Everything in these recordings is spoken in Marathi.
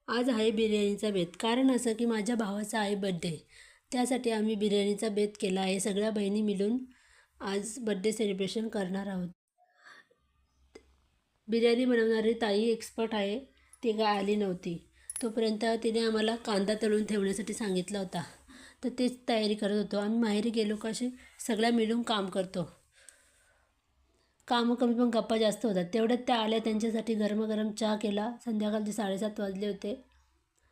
आज आहे बिर्याणीचा बेत. कारण असं की माझ्या भावाचा आहे बड्डे. त्यासाठी आम्ही बिर्याणीचा बेत केला आहे. सगळ्या बहिणी मिळून आज बड्डे सेलिब्रेशन करणार आहोत. बिर्याणी बनवणारी ताई एक्सपर्ट आहे. ती काय आली नव्हती. तोपर्यंत तिने आम्हाला कांदा तळून ठेवण्यासाठी सांगितला होता. तर तेच तयारी करत होतो. आम्ही माहेरी गेलो का असे सगळ्या मिळून काम करतो. कामं कमी पण गप्पा जास्त होतात. तेवढ्यात त्या आल्या, त्यांच्यासाठी गरमागरम चहा केला. संध्याकाळचे 7:30 वाजले होते.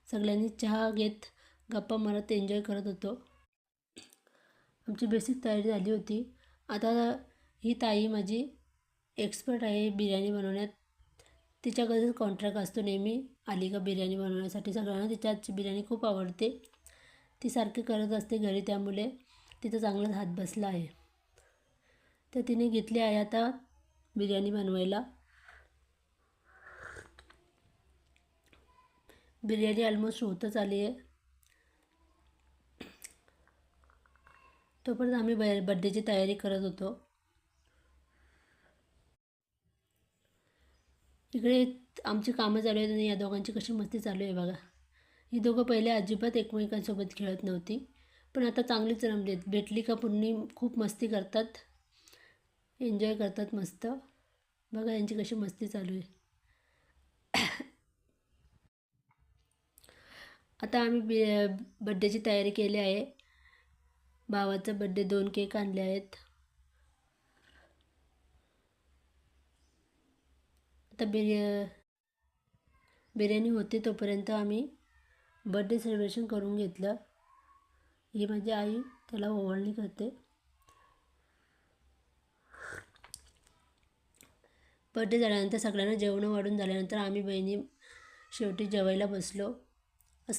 सगळ्यांनी चहा घेत गप्पा मारत एन्जॉय करत होतो. आमची बेसिक तयारी झाली होती. आता ही ताई माझी एक्सपर्ट आहे बिर्याणी बनवण्यात. तिच्याकडे कॉन्ट्रॅक्ट असतो नेहमी, आली का बिर्याणी बनवण्यासाठी. सगळ्यांना तिच्याची बिर्याणी खूप आवडते. ती सारखी करत असते घरी, त्यामुळे तिचा चांगलाच हात बसला आहे. तर तिने घेतली आहे आता बिर्याणी बनवायला. बिर्याणी ऑलमोस्ट होतच आली आहे. तोपर्यंत आम्ही बड्डेची तयारी करत होतो. इकडे आमची कामं चालू आहेत आणि या दोघांची कशी मस्ती चालू आहे बघा. ही दोघं पहिले अजिबात एकमेकांसोबत खेळत नव्हती, पण आता चांगलीच रमलेत. भेटली का पुन्हा खूप मस्ती करतात, एन्जॉय करतात मस्त. बघा यांची कशी मस्ती चालू आहे. आता आम्ही बड्डेची तयारी केली आहे. भावाचा बड्डे, 2 केक आणले आहेत. आता बिर्याणी होते तोपर्यंत आम्ही बड्डे सेलिब्रेशन करून घेतलं. ही माझी आई त्याला ओवाळणी करते. बड्डे झाल्यानंतर सगळ्यांना जेवण वाढून झाल्यानंतर आम्ही बहिणी शेवटी जेवायला बसलो.